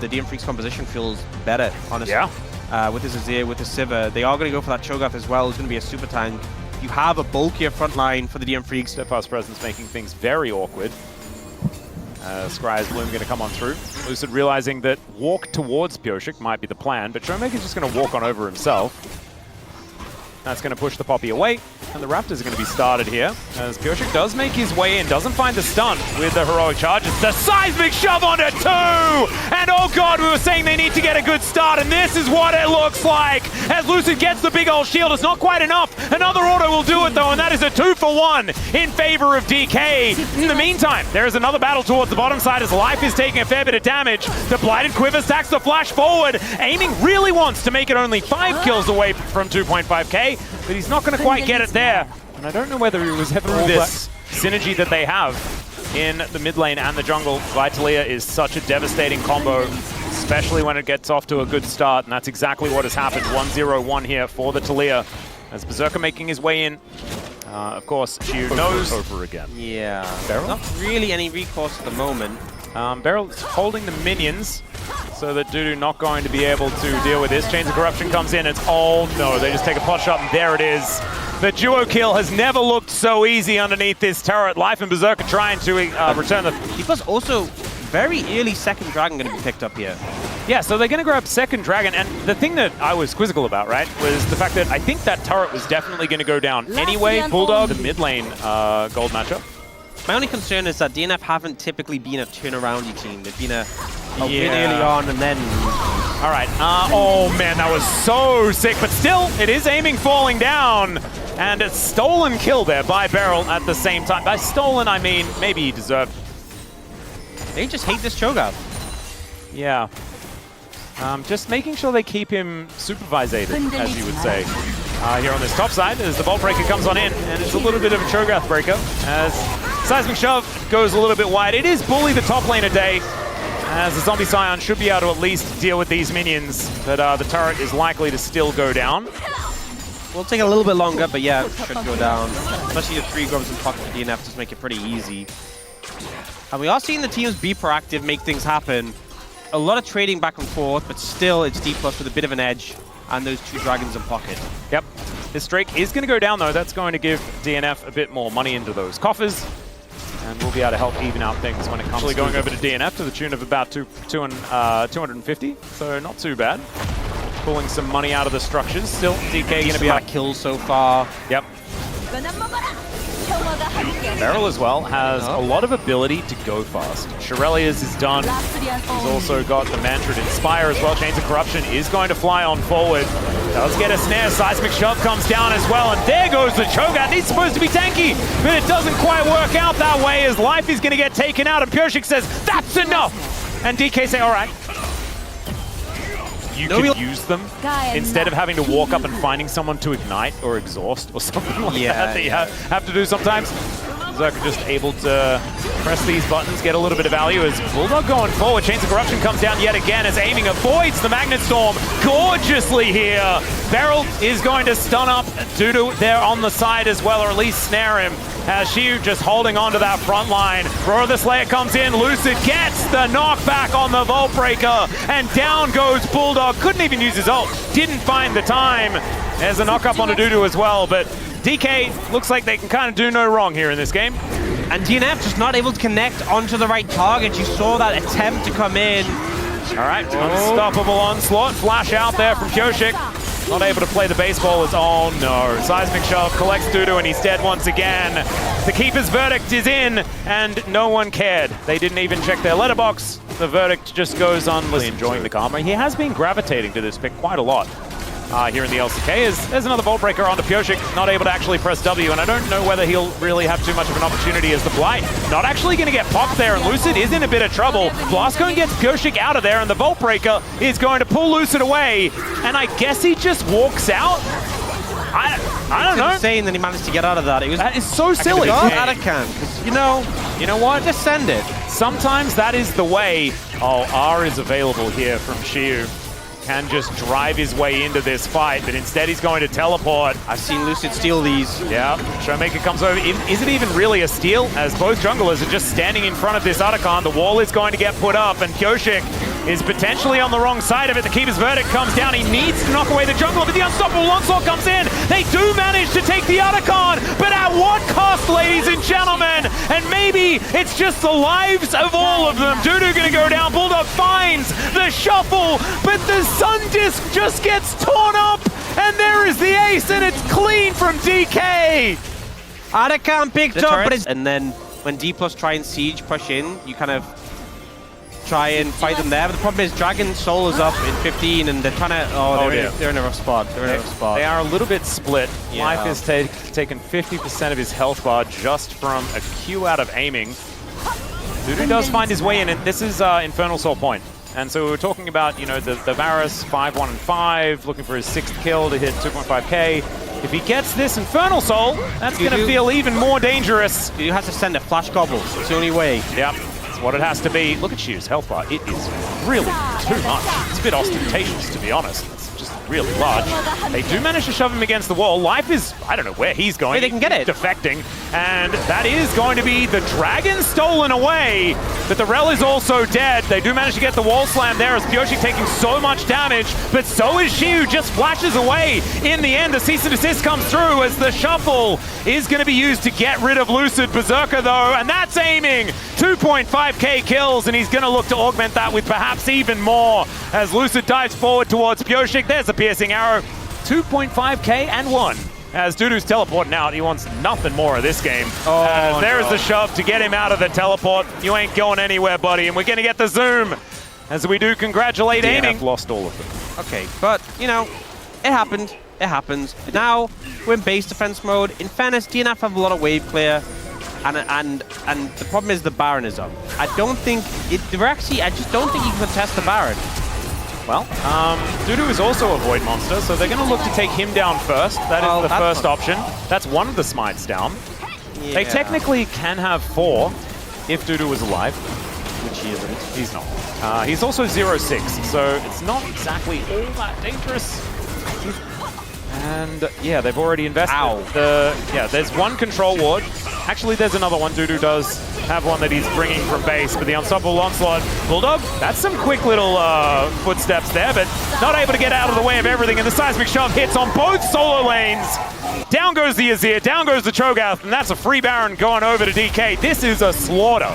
the DM Freecs composition feels better, honestly. Yeah. With his Azir, with his Sivir, they are going to go for that Cho'Gath as well. It's going to be a super tank. You have a bulkier front line for the DM Freecs. Dplus presence making things very awkward. Scry's Bloom going to come on through. Lucid realizing that walk towards Pyosik might be the plan, but Showmaker's just going to walk on over himself. That's going to push the Poppy away, and the Raptors are going to be started here. As Pyosik does make his way in, doesn't find the stun with the heroic charge. It's the seismic shove onto 2! And oh god, we were saying they need to get a good start, and this is what it looks like! As Lucid gets the big old shield, it's not quite enough! Another auto will do it though, and that is a 2-for-1 in favor of DK. In the meantime, there is another battle towards the bottom side as Life is taking a fair bit of damage. The Blighted Quiver stacks the flash forward. Aiming really wants to make it only 5 kills away from 2.5k. But he's not going to quite get it there. And I don't know whether he was ever this synergy that they have in the mid lane and the jungle. Vitalia is such a devastating combo, especially when it gets off to a good start. And that's exactly what has happened. 1-0-1 here for the Talia. As Berserker making his way in. Of course, Xiu knows. Over again. Yeah. Beryl? Not really any recourse at the moment. Beryl is holding the minions, so that Dudu not going to be able to deal with this. Chains of Corruption comes in, it's oh no, they just take a pot shot and there it is. The duo kill has never looked so easy underneath this turret. Life and Berserker trying to return the... Dplus also very early second dragon going to be picked up here. Yeah, so they're going to grab second dragon, and the thing that I was quizzical about, right, was the fact that I think that turret was definitely going to go down anyway. Bulldog, the mid lane gold matchup. My only concern is that DNF haven't typically been a turnaroundy team. They've been a win early on and then... All right. Oh, man, that was so sick. But still, it is aiming falling down. And a stolen kill there by Beryl at the same time. By stolen, I mean, maybe he deserved. They just hate this Cho'Gath. Yeah. Just making sure they keep him supervisated, as you would say. Here on this top side, as the Vault Breaker comes on in, and it's a little bit of a Cho'Gath breaker, as Seismic Shove goes a little bit wide. It is Bully the top lane a day, as the Zombie Scion should be able to at least deal with these minions, but the turret is likely to still go down. Will take a little bit longer, but yeah, it should go down. Especially the 3 grubs in pocket for DNF just make it pretty easy. And we are seeing the teams be proactive, make things happen. A lot of trading back and forth, but still it's Dplus with a bit of an edge, and those 2 dragons in pocket. Yep. This Drake is going to go down, though. That's going to give DNF a bit more money into those coffers. And we'll be able to help even out things when it comes to going over to DNF to the tune of about 250. So not too bad. Pulling some money out of the structures. Still, DK going to be out. Kills so far. Yep. Beryl as well has a lot of ability to go fast. Shirelius is done. He's also got the Mantra Inspire as well. Chains of Corruption is going to fly on forward. Does get a snare. Seismic Shove comes down as well. And there goes the Cho'Gath. He's supposed to be tanky, but it doesn't quite work out that way as Life is going to get taken out. And Pyosik says, that's enough. And DK say, all right. You can use them instead of having to walk up and finding someone to ignite or exhaust or something like that you have to do sometimes. Berserker just able to press these buttons, get a little bit of value as Bulldog going forward. Chains of Corruption comes down yet again as aiming avoids the Magnet Storm gorgeously here. Beryl is going to stun up Dudu there on the side as well, or at least snare him. As Xiu just holding on to that front line. Roar of the Slayer comes in. Lucid gets the knockback on the Vault Breaker. And down goes Bulldog. Couldn't even use his ult. Didn't find the time. There's a knock up on Dudu as well. But DK looks like they can kind of do no wrong here in this game. And DNF just not able to connect onto the right target. You saw that attempt to come in. All right, unstoppable onslaught. Flash out there from Pyosik. Not able to play the baseball as, oh no. Seismic Shove collects Dudu and he's dead once again. The Keeper's verdict is in and no one cared. They didn't even check their letterbox. The verdict just goes on. Enjoying the karma. He has been gravitating to this pick quite a lot. Here in the LCK. There's another Vault Breaker onto Pyosik, not able to actually press W, and I don't know whether he'll really have too much of an opportunity as the Blight. Not actually going to get popped there, and Lucid is in a bit of trouble. Blastcone gets Pyosik out of there, and the Vault Breaker is going to pull Lucid away, and I guess he just walks out? I don't know. It's insane that he managed to get out of that. That is so silly. Because, you know what? Just send it. Sometimes that is the way. Oh, R is available here from Xiu. Can just drive his way into this fight, but instead he's going to teleport. I've seen Lucid steal these. Yeah, Showmaker comes over. Is it even really a steal? As both junglers are just standing in front of this Otacon. The wall is going to get put up, and Pyosik is potentially on the wrong side of it. The keeper's verdict comes down. He needs to knock away the jungle, but the unstoppable onslaught comes in. They do manage to take the Otacon, but at what cost, ladies and gentlemen? And maybe it's just the lives of all of them. Dudu gonna go down. Bulldog finds the shuffle, but the Sun Disc just gets torn up, and there is the ace, and it's clean from DK. Otacon picked up, but and then when Dplus try and siege push in, you kind of try and fight them there. But the problem is Dragon Soul is up in 15, and they're trying to. They're in a rough spot. They are a little bit split. Yeah. Life has taken 50% of his health bar just from a Q out of aiming. Dudu does find his way in, and this is Infernal Soul point. And so we were talking about, you know, the Varus 5-1 and 5, looking for his 6th kill to hit 2.5k. If he gets this Infernal Soul, that's going to feel even more dangerous. You have to send a Flash Gobble. It's the only way. Yep, that's what it has to be. Look at Shu's health bar. It is really too much. It's a bit ostentatious, to be honest. It's just really large. They do manage to shove him against the wall. Life is, I don't know where he's going. Wait, they can get it. Defecting. And that is going to be the Dragon stolen away. But the Rel is also dead. They do manage to get the wall slam there as Pyoshik taking so much damage, but so is Shu, just flashes away. In the end, the cease and desist comes through as the shuffle is going to be used to get rid of Lucid Berserker though, and that's aiming. 2.5k kills, and he's going to look to augment that with perhaps even more as Lucid dives forward towards Pyoshik. There's a piercing arrow. 2.5k and 1. As Dudu's teleporting out, he wants nothing more of this game. There's the shove to get him out of the teleport. You ain't going anywhere, buddy. And we're going to get the zoom. As we do congratulate DNF aiming. Lost all of them. Okay, but, you know, it happened. It happens. Now, we're in base defense mode. In fairness, DNF have a lot of wave clear. And the problem is the Baron is up. I just don't think you can contest the Baron. Well, Dudu is also a Void Monster, so they're going to look to take him down first. That is the first option. That's one of the smites down. Yeah. They technically can have 4 if Dudu was alive. Which he isn't. He's not. He's also 0-6, so it's not exactly all that dangerous. And yeah, they've already invested. Yeah, there's one control ward. Actually, there's another one. Dudu does have one that he's bringing from base, but the unstoppable onslaught. Bulldog, that's some quick little footsteps there, but not able to get out of the way of everything, and the seismic shove hits on both solo lanes. Down goes the Azir, down goes the Cho'Gath, and that's a free Baron going over to DK. This is a slaughter.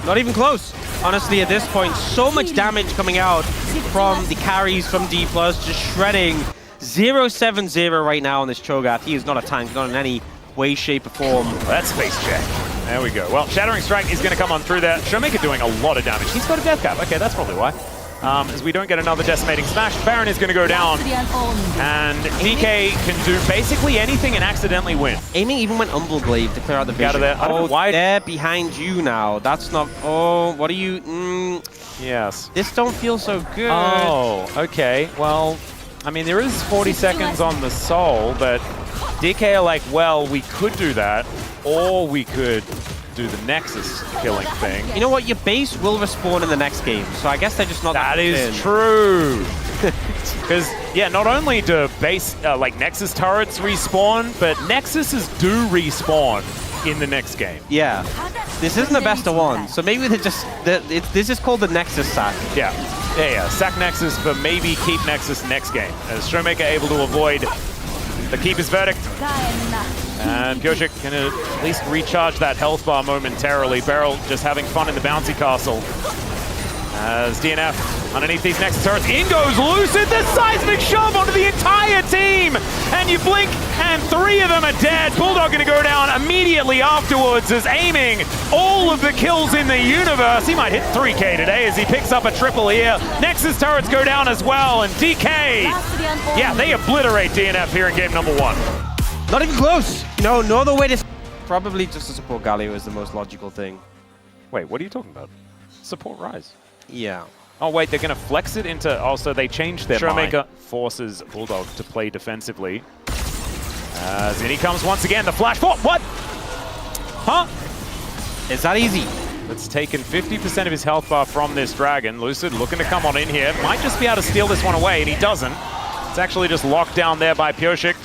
Not even close. Honestly, at this point, so much damage coming out from the carries from Dplus, just shredding. 0-7-0 right now on this Cho'Gath. He is not a tank, not in any way, shape, or form. That's face check. There we go. Well, Shattering Strike is going to come on through there. Showmaker doing a lot of damage. He's got a death cap. Okay, that's probably why. As we don't get another Decimating Smash, Baron is going to go down. And DK can do basically anything and accidentally win. Aiming even went Umbleglaive to clear out the vision. Out of there. I don't know why. They're behind you now. That's not... Oh, what are you... Yes. This don't feel so good. Oh, okay. Well, I mean, there is 40 seconds on the soul, but DK are like, well, we could do that, or we could do the Nexus killing thing. You know what? Your base will respawn in the next game, so I guess they're just not that is true. Because, yeah, not only do base, like Nexus turrets respawn, but Nexuses do respawn in the next game. Yeah. This isn't the best of one, so maybe they just... this is called the Nexus sack. Yeah. Yeah. Sack Nexus, but maybe keep Nexus next game. As Showmaker able to avoid the Keeper's Verdict. And Pyoshik can at least recharge that health bar momentarily. Beryl just having fun in the bouncy castle. As DNF underneath these Nexus turrets. In goes Lucid, the seismic shove onto the entire team! And you blink, and 3 of them are dead. Bulldog gonna go down immediately afterwards as aiming all of the kills in the universe. He might hit 3k today as he picks up a triple here. Nexus turrets go down as well, and DK, yeah, they obliterate DNF here in game number 1. Not even close! No other way to... Probably just to support Galio is the most logical thing. Wait, what are you talking about? Support Rise. Yeah. Oh wait, they're gonna flex it into... Oh, so they changed their mind. Showmaker forces Bulldog to play defensively. As in he comes once again, the flash for... What? Huh? It's that easy. That's taken 50% of his health bar from this Dragon. Lucid looking to come on in here. Might just be able to steal this one away, and he doesn't. It's actually just locked down there by Pyoshik.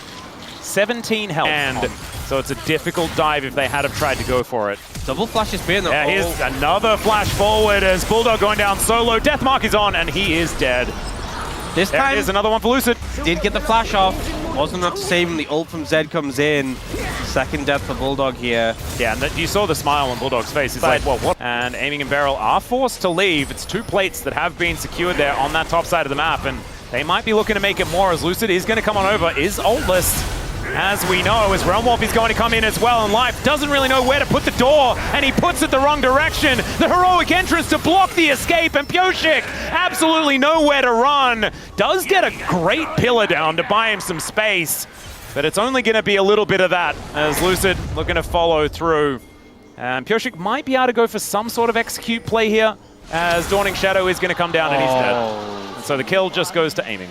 17 health. And So it's a difficult dive if they had have tried to go for it. Double flash is being the Yeah, here's another flash forward as Bulldog going down solo. Deathmark is on, and he is dead. This time, there's another one for Lucid. Did get the flash off. Wasn't enough to save him. The ult from Zed comes in. Second death for Bulldog here. Yeah, and you saw the smile on Bulldog's face. He's like, well, what? And Aiming and Beryl are forced to leave. It's 2 plates that have been secured there on that top side of the map, and they might be looking to make it more as Lucid is going to come on over. Is ultless, as we know, as Realm Warp is going to come in as well, and Life doesn't really know where to put the door, and he puts it the wrong direction. The heroic entrance to block the escape, and Pioshik absolutely nowhere to run. Does get a great pillar down to buy him some space, but it's only going to be a little bit of that as Lucid looking to follow through. And Pioshik might be able to go for some sort of execute play here, as Dawning Shadow is going to come down and he's dead. And so the kill just goes to Aiming.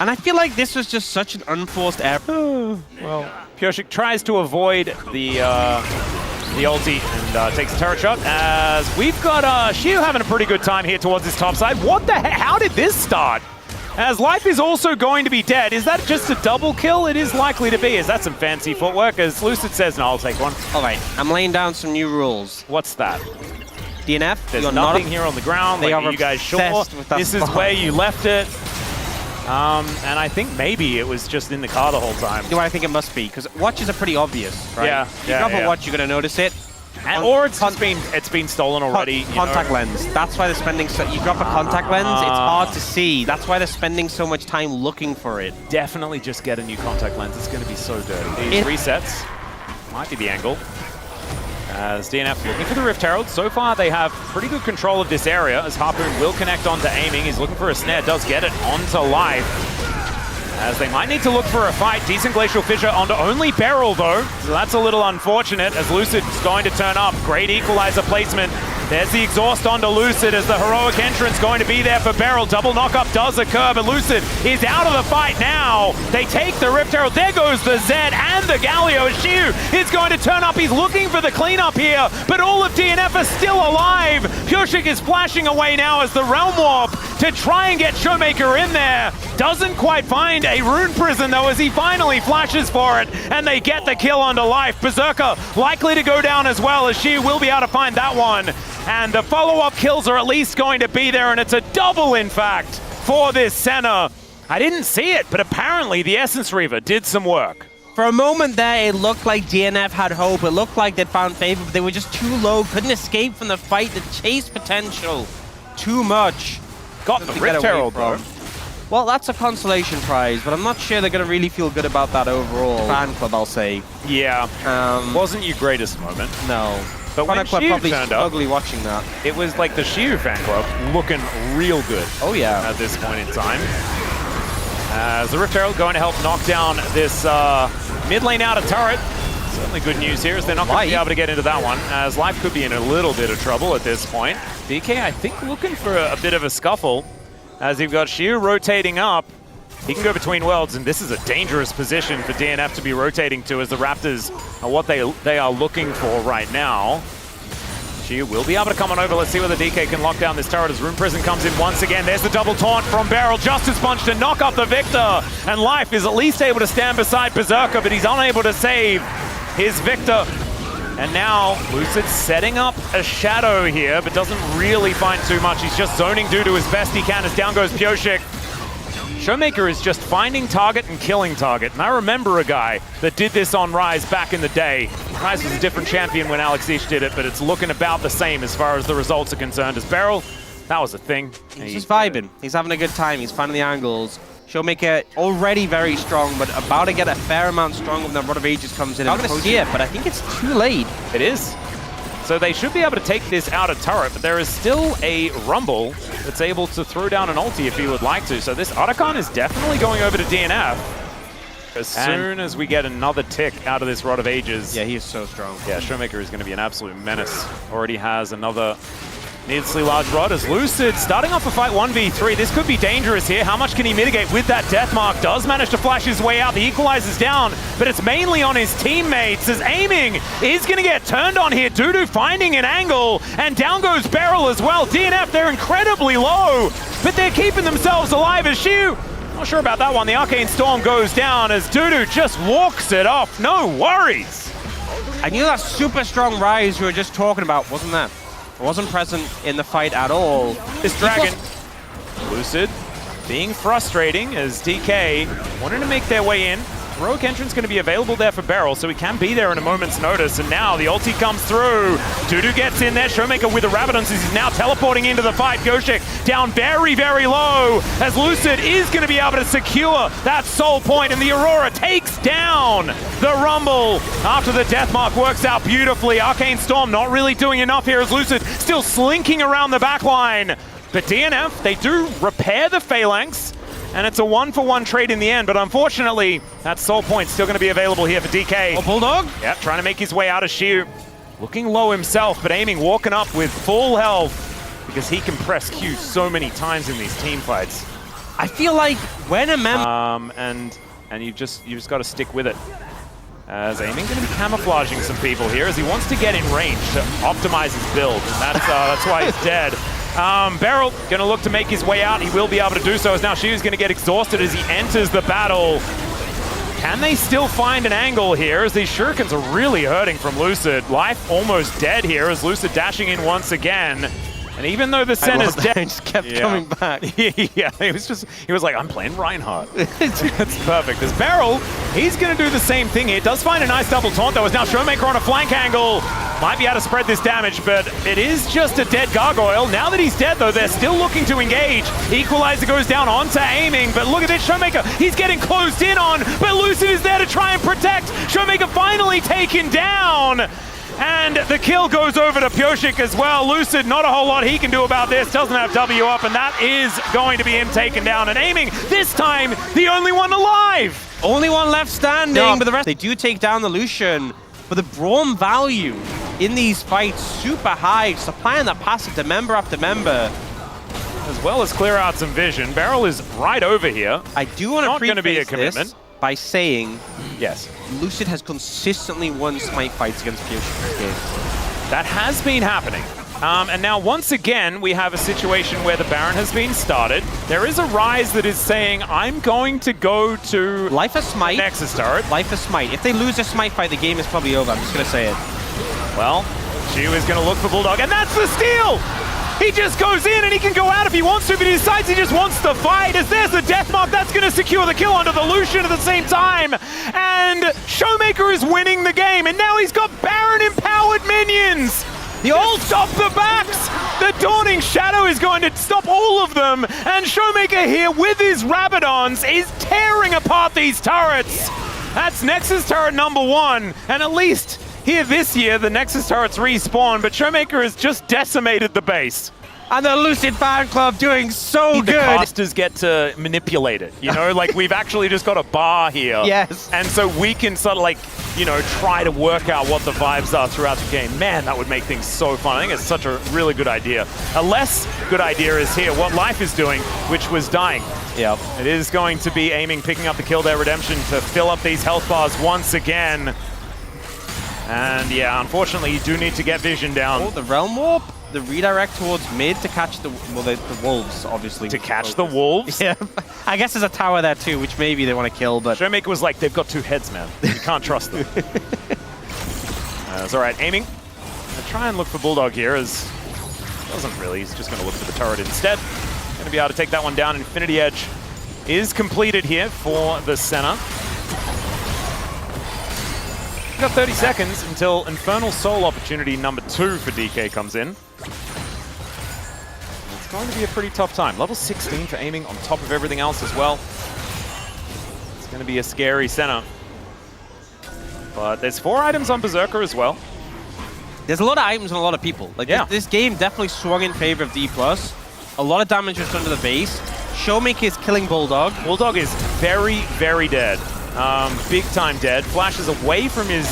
And I feel like this was just such an unforced error. Well, Pioshik tries to avoid the ulti and takes a turret shot, as we've got Shiu having a pretty good time here towards his top side. What the heck? How did this start? As Life is also going to be dead. Is that just a double kill? It is likely to be. Is that some fancy footwork? As Lucid says, no, I'll take one. All right, I'm laying down some new rules. What's that? DNF, There's nothing here on the ground. They like, are you guys sure? with that This is where you left it. And I think maybe it was just in the car the whole time. Do I think it must be? Because watches are pretty obvious, right? Yeah, you drop a watch, you're going to notice it. Or it's been stolen already. Contact lens. That's why they're spending so. You drop a contact lens, it's hard to see. That's why they're spending so much time looking for it. Definitely just get a new contact lens. It's going to be so dirty. These resets might be the angle. As DNF looking for the Rift Herald. So far, they have pretty good control of this area, as Harpoon will connect onto Aiming. He's looking for a snare, does get it onto Life. As they might need to look for a fight. Decent Glacial Fissure onto only Beryl, though. So that's a little unfortunate, as Lucid's going to turn up. Great equalizer placement. There's the exhaust onto Lucid, as the heroic entrance going to be there for Beryl. Double knockup does occur, but Lucid is out of the fight now. They take the Rift Herald. There goes the Zed and the Galio. Shiu is going to turn up. He's looking for the cleanup here, but all of DNF are still alive. Pioshik is flashing away now as the Realm Warp to try and get Showmaker in there. Doesn't quite find a Rune Prison, though, as he finally flashes for it, and they get the kill onto Life. Berserker likely to go down as well, as Shiu will be able to find that one. And the follow-up kills are at least going to be there, and it's a double, in fact, for this Senna. I didn't see it, but apparently the Essence Reaver did some work. For a moment there, it looked like DNF had hope. It looked like they'd found favor, but they were just too low. Couldn't escape from the fight. The chase potential, too much. Got the Rift Herald, though. Well, that's a consolation prize, but I'm not sure they're going to really feel good about that overall. Fan club, I'll say. Yeah. Wasn't your greatest moment. No. But when Shiu probably turned up, ugly watching that. It was like the Shiu fan club looking real good. Oh yeah. At this point in time, as the Rift Herald going to help knock down this mid lane out of turret. Certainly good news here, as they're not going to be able to get into that one, as Life could be in a little bit of trouble at this point. DK, I think, looking for a bit of a scuffle, as you've got Shiu rotating up. He can go between worlds, and this is a dangerous position for DNF to be rotating to, as the Raptors are what they are looking for right now. Shiu will be able to come on over. Let's see whether DK can lock down this turret as Rune Prison comes in once again. There's the double taunt from Beryl. Justice Punch to knock up the Victor, and Life is at least able to stand beside Berserker, but he's unable to save his Victor. And now Lucid setting up a shadow here, but doesn't really find too much. He's just zoning due to as best he can, as down goes Pioshik. Showmaker is just finding target and killing target. And I remember a guy that did this on Rise back in the day. Rise was a different champion when Alex Ish did it, but it's looking about the same as far as the results are concerned. As Beryl, that was a thing. He's just vibing. He's having a good time. He's finding the angles. Showmaker already very strong, but about to get a fair amount stronger when the Rod of Ages comes in. I'm going to see it, but I think it's too late. It is. So they should be able to take this out of turret, but there is still a Rumble that's able to throw down an ulti if he would like to. So this Otacon is definitely going over to DNF. As soon as we get another tick out of this Rod of Ages. Yeah, he is so strong. Yeah, Showmaker is going to be an absolute menace. Already has another needlessly large rod, as Lucid starting off a fight 1v3. This could be dangerous here. How much can he mitigate with that Deathmark? Does manage to flash his way out. The equalizer's down, but it's mainly on his teammates, as Aiming is going to get turned on here. Dudu finding an angle, and down goes Beryl as well. DNF, they're incredibly low, but they're keeping themselves alive as Shiu. Not sure about that one. The Arcane Storm goes down as Dudu just walks it off. No worries. I knew that super strong Rise we were just talking about wasn't there. It wasn't present in the fight at all. This Dragon, Lucid, being frustrating as DK wanted to make their way in. Heroic Entrance going to be available there for Beryl, so he can be there in a moment's notice. And now the ulti comes through. Dudu gets in there. Showmaker with the Rabadons as he's now teleporting into the fight. Goshik down very, very low as Lucid is going to be able to secure that soul point. And the Aurora takes down the Rumble after the Deathmark works out beautifully. Arcane Storm not really doing enough here as Lucid still slinking around the backline. But DNF, they do repair the Phalanx. And it's a 1-for-1 trade in the end, but unfortunately, that soul point's still going to be available here for DK. Oh, Bulldog? Yep, trying to make his way out of Shiu. Looking low himself, but aiming, walking up with full health because he can press Q so many times in these team fights. I feel like when a member... And you've just got to stick with it. As aiming going to be camouflaging some people here as he wants to get in range to optimize his build, and that's why he's dead. Beryl going to look to make his way out. He will be able to do so as now Shiu's going to get exhausted as he enters the battle. Can they still find an angle here as these shurikens are really hurting from Lucid? Life almost dead here as Lucid dashing in once again. And even though the Sen is dead, he just kept coming back. Yeah, he was like, I'm playing Reinhardt. That's perfect. As Beryl, he's going to do the same thing here. Does find a nice double taunt though, as now Showmaker on a flank angle. Might be able to spread this damage, but it is just a dead Gargoyle. Now that he's dead though, they're still looking to engage. Equalizer goes down onto aiming, but look at this Showmaker. He's getting closed in on, but Lucid is there to try and protect. Showmaker finally taken down. And the kill goes over to Pyoshik as well. Lucid, not a whole lot he can do about this. Doesn't have W up, and that is going to be him taken down. And aiming, this time, the only one alive. Only one left standing, but the rest, they do take down the Lucian. But the Braum value in these fights, super high, supplying that passive to member after member. As well as clear out some vision. Beryl is right over here. I do want to going to be a commitment by saying, yes, Lucid has consistently won smite fights against Pyoshik this game. That has been happening. And now once again, we have a situation where the Baron has been started. There is a Rise that is saying, I'm going to go to Life of Smite. Nexus turret. Life of Smite. If they lose a smite fight, the game is probably over. I'm just going to say it. Well, Shiu is going to look for Bulldog, and that's the steal! He just goes in and he can go out if he wants to, but he decides he just wants to fight. As there's the Deathmark, that's going to secure the kill onto the Lucian at the same time. And Showmaker is winning the game, and now he's got Baron-empowered minions. They all stop the backs. The Dawning Shadow is going to stop all of them. And Showmaker here with his Rabadons is tearing apart these turrets. That's Nexus turret number 1, and at least here this year, the Nexus turrets respawn, but Showmaker has just decimated the base. And the Lucid fan club doing so good. The casters get to manipulate it, you know? Like, we've actually just got a bar here. Yes. And so we can sort of like, you know, try to work out what the vibes are throughout the game. Man, that would make things so fun. I think it's such a really good idea. A less good idea is here, what Life is doing, which was dying. Yep. It is going to be aiming, picking up the kill there, Redemption, to fill up these health bars once again. And yeah, unfortunately, you do need to get vision down. Oh, the Realm Warp, the redirect towards mid to catch the wolves, obviously. To catch the wolves? Yeah. I guess there's a tower there too, which maybe they want to kill, but... Showmaker was like, they've got 2 heads, man. You can't trust them. It's all right, aiming. I'll try and look for Bulldog here, as... Doesn't really, he's just going to look for the turret instead. Going to be able to take that one down. Infinity Edge is completed here for the Senna. Got 30 seconds until Infernal Soul opportunity number 2 for DK comes in. It's going to be a pretty tough time. Level 16 for aiming on top of everything else as well. It's going to be a scary center. But there's 4 items on Berserker as well. There's a lot of items and a lot of people. Like this game definitely swung in favor of Dplus. A lot of damage was done to the base. Showmaker is killing Bulldog. Bulldog is very, very dead. Big time dead. Flashes away from his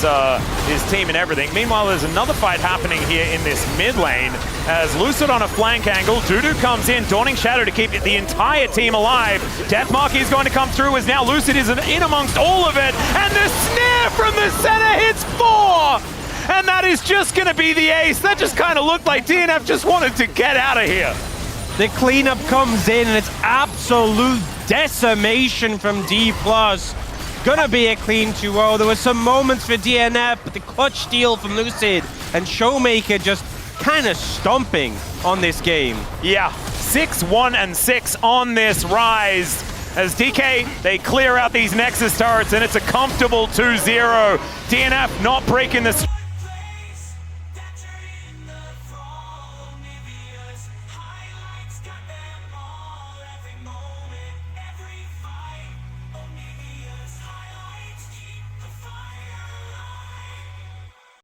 team and everything. Meanwhile, there's another fight happening here in this mid lane as Lucid on a flank angle. Dudu comes in, Dawning Shadow to keep the entire team alive. Deathmark is going to come through as now Lucid is in amongst all of it. And the snare from the center hits 4! And that is just going to be the ace. That just kind of looked like DNF just wanted to get out of here. The cleanup comes in, and it's absolute decimation from Dplus. Gonna be a clean 2-0. There were some moments for DNF, but the clutch steal from Lucid and Showmaker just kind of stomping on this game. Yeah, 6-1 and 6 on this rise. As DK, they clear out these Nexus turrets, and it's a comfortable 2-0. DNF not breaking the